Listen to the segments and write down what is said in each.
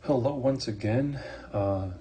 Hello once again. I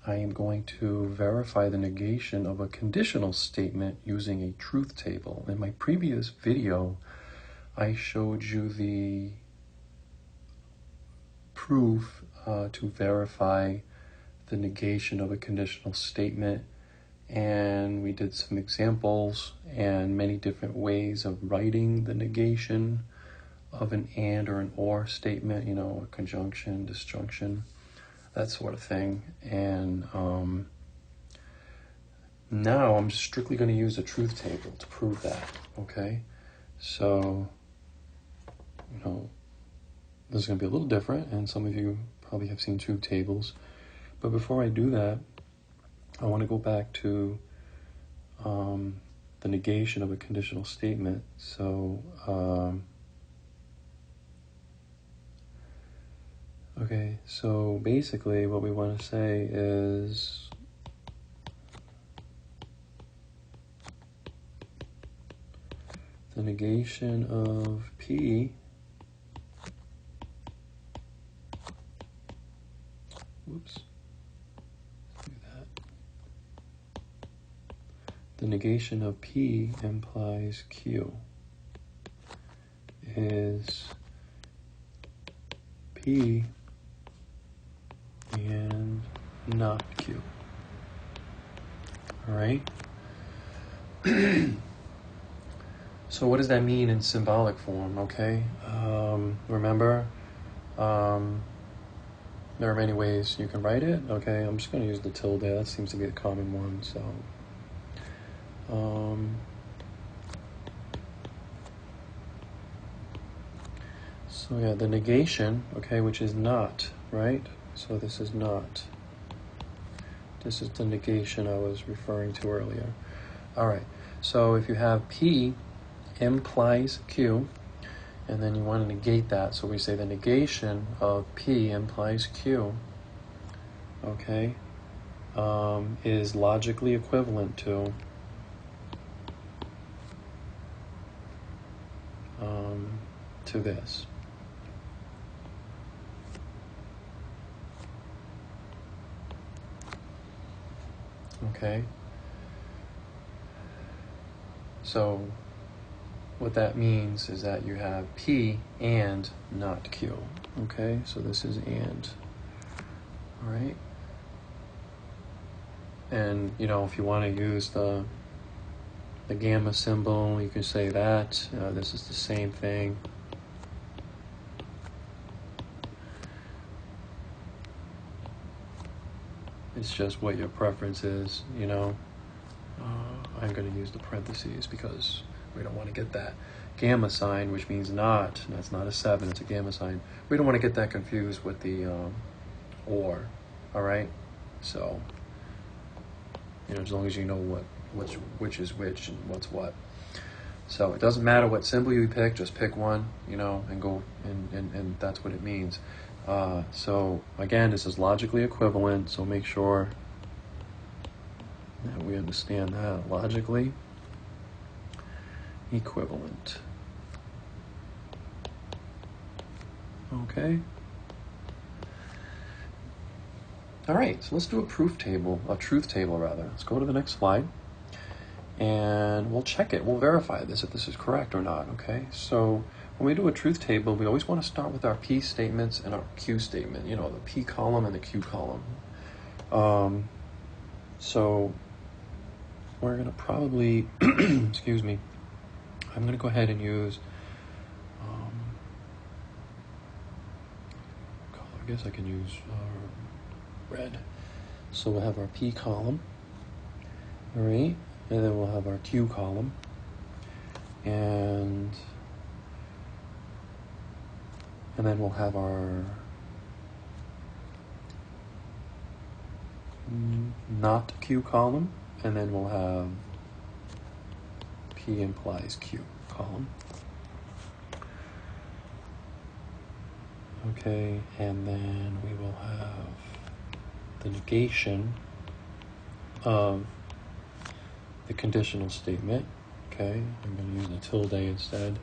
am going to verify the negation of a conditional statement using a truth table. In my previous video, I showed you the proof to verify the negation of a conditional statement, and we did some examples and many different ways of writing the negation of an and or an or statement, a conjunction, disjunction, that sort of thing. And now I'm strictly going to use a truth table to prove that, okay? So, this is going to be a little different, and some of you probably have seen truth tables. But before I do that, I want to go back to the negation of a conditional statement. So, okay, so basically what we want to say is the negation of P the negation of P implies Q is P and not Q. All right? So what does that mean in symbolic form, okay? Remember, there are many ways you can write it, okay? I'm just going to use the tilde. That seems to be the common one, so... So yeah, the negation, okay, which is not, right? So this is not. This is the negation I was referring to earlier. All right, so if you have P implies Q, and then you want to negate that, so we say the negation of P implies Q, okay, is logically equivalent to this. Okay, so what that means is that you have P and not Q. Okay, so this is and. All right, and if you want to use the gamma symbol, you can say that this is the same thing. It's just what your preference is, I'm going to use the parentheses because we don't want to get that gamma sign, which means not. That's not a 7, it's a gamma sign. We don't want to get that confused with the or, all right? So, as long as you know which is which and what's what. So it doesn't matter what symbol you pick, just pick one, and go, and that's what it means. So again, this is logically equivalent, so make sure that we understand that. Logically equivalent. Okay. All right, so let's do a truth table rather. Let's go to the next slide, and we'll check it. We'll verify this, if this is correct or not, okay? So when we do a truth table, we always want to start with our P statements and our Q statement, the P column and the Q column. So we're going to probably, excuse me, I'm going to go ahead and use, I guess I can use red. So we'll have our P column, all right, and then we'll have our Q column, and then we'll have our not Q column, and then we'll have P implies Q column. Okay, and then we will have the negation of the conditional statement. Okay, I'm going to use the tilde instead.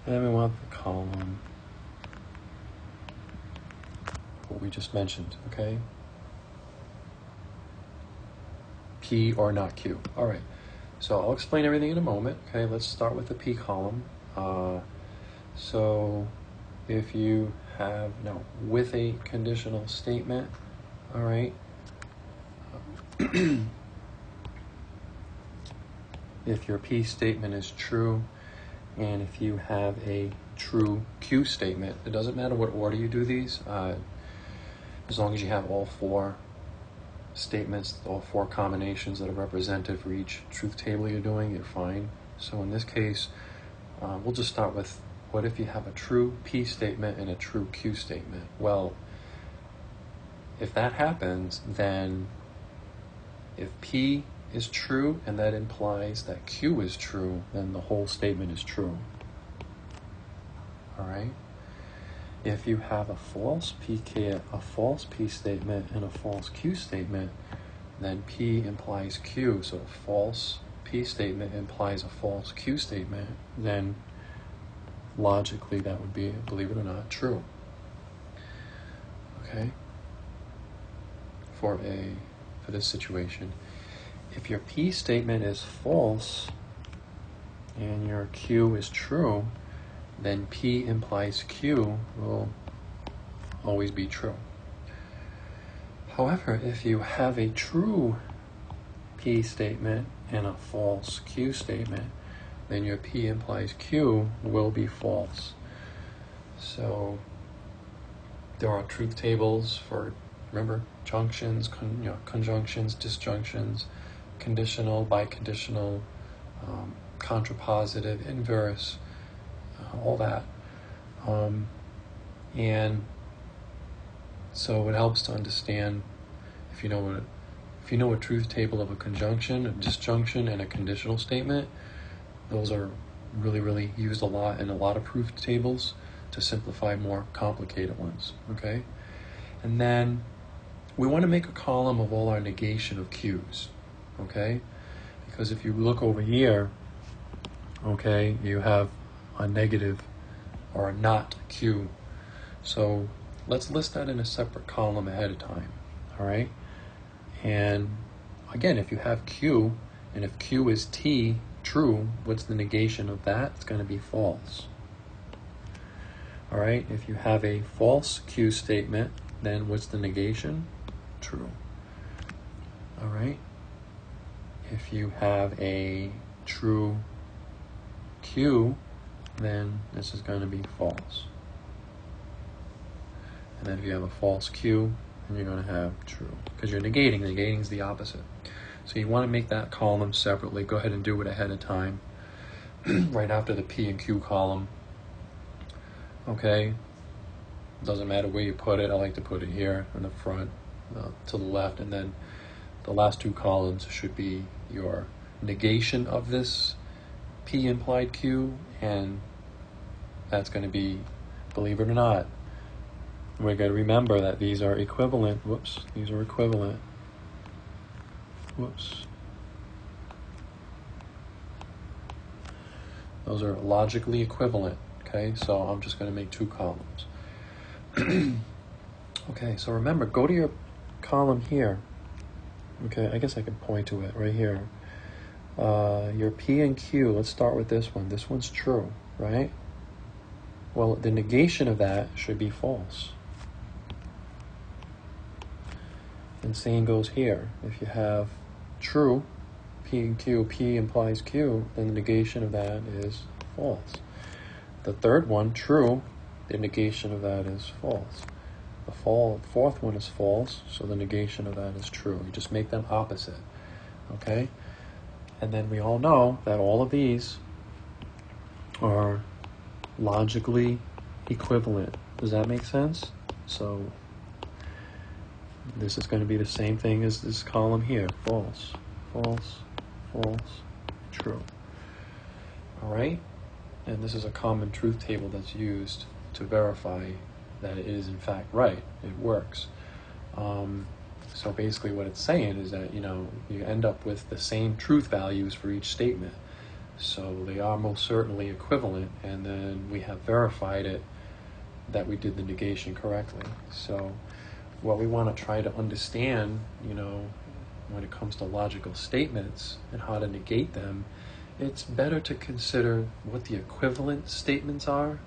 And then we want the column we just mentioned, okay? P or not Q. All right, so I'll explain everything in a moment, okay? Let's start with the P column. So if you have, no, with a conditional statement, all right, if your P statement is true, and if you have a true Q statement, it doesn't matter what order you do these, as long as you have all four statements, all four combinations that are represented for each truth table you're doing, you're fine. So in this case, we'll just start with, what if you have a true P statement and a true Q statement? Well, if that happens, then if P is true and that implies that Q is true, then the whole statement is true. All right? If you have a false P statement and a false Q statement, then P implies Q. So a false P statement implies a false Q statement, then logically that would be, believe it or not, true. Okay? For this situation. If your P statement is false and your Q is true, then P implies Q will always be true. However, if you have a true P statement and a false Q statement, then your P implies Q will be false. So there are truth tables for, remember, junctions, conjunctions, disjunctions, conditional, biconditional, contrapositive, inverse, all that. And so it helps to understand, if you know a truth table of a conjunction, a disjunction, and a conditional statement. Those are really, really used a lot in a lot of proof tables to simplify more complicated ones, okay? And then we want to make a column of all our negation of Q's, okay? Because if you look over here, okay, you have a negative or a not Q. So let's list that in a separate column ahead of time, all right? And again, if you have Q, and if Q is T, true, what's the negation of that? It's going to be false. All right, if you have a false Q statement, then what's the negation? True. All right, if you have a true Q, then this is going to be false. And then if you have a false Q, then you're going to have true, because you're negating. Negating is the opposite. So you want to make that column separately. Go ahead and do it ahead of time, right after the P and Q column. Okay, doesn't matter where you put it. I like to put it here in the front, to the left, and then the last two columns should be your negation of this P implied Q, and that's going to be, believe it or not, we're going to remember that these are equivalent. Whoops, these are equivalent. Whoops. Those are logically equivalent, okay? So I'm just going to make two columns. Okay, so remember, go to your column here. Okay, I guess I can point to it right here. Your P and Q, let's start with this one. This one's true, right? Well, the negation of that should be false. And same goes here. If you have true, P and Q, P implies Q, then the negation of that is false. The third one, true, the negation of that is false. The fourth one is false, so the negation of that is true. You just make them opposite, okay? And then we all know that all of these are logically equivalent. Does that make sense? So this is going to be the same thing as this column here. False, false, false, true. All right? And this is a common truth table that's used to verify that it is in fact right. It works. So basically what it's saying is that, you end up with the same truth values for each statement. So they are most certainly equivalent, and then we have verified it that we did the negation correctly. So what we want to try to understand, when it comes to logical statements and how to negate them, it's better to consider what the equivalent statements are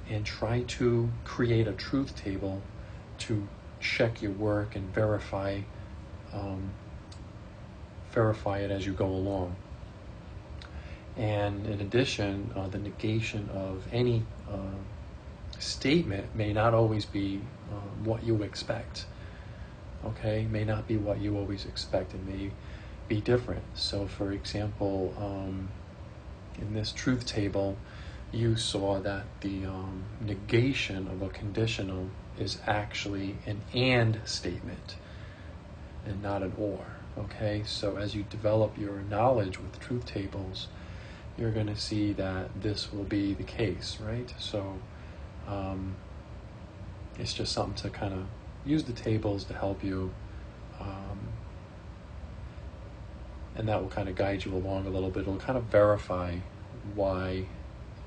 and try to create a truth table to check your work and verify it as you go along. And in addition, the negation of any statement may not always be what you expect. Okay, may not be what you always expect. It may be different. So, for example, in this truth table, you saw that the negation of a conditional is actually an and statement and not an or. Okay, so as you develop your knowledge with truth tables, you're going to see that this will be the case, right? So it's just something to kind of use the tables to help you, and that will kind of guide you along a little bit. It'll kind of verify why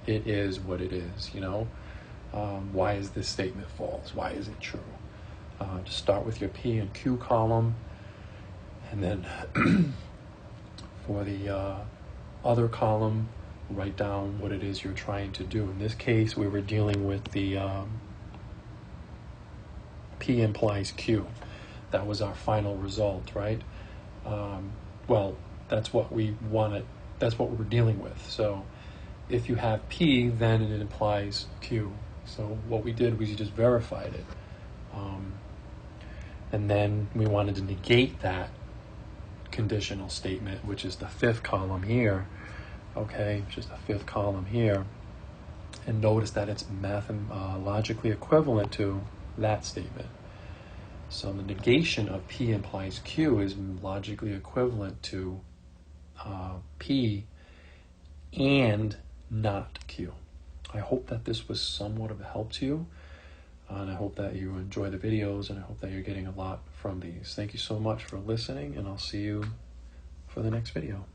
it is what it is, why is this statement false? Why is it true? Just start with your P and Q column, and then for the other column, write down what it is you're trying to do. In this case, we were dealing with the P implies Q. That was our final result, right? Well, that's what we wanted. That's what we're dealing with. So if you have P, then it implies Q. So what we did was you just verified it. And then we wanted to negate that conditional statement, which is the fifth column here. Okay, just the fifth column here. And notice that it's logically equivalent to that statement. So the negation of P implies Q is logically equivalent to P and not Q. I hope that this was somewhat of a help to you, and I hope that you enjoy the videos, and I hope that you're getting a lot from these. Thank you so much for listening, and I'll see you for the next video.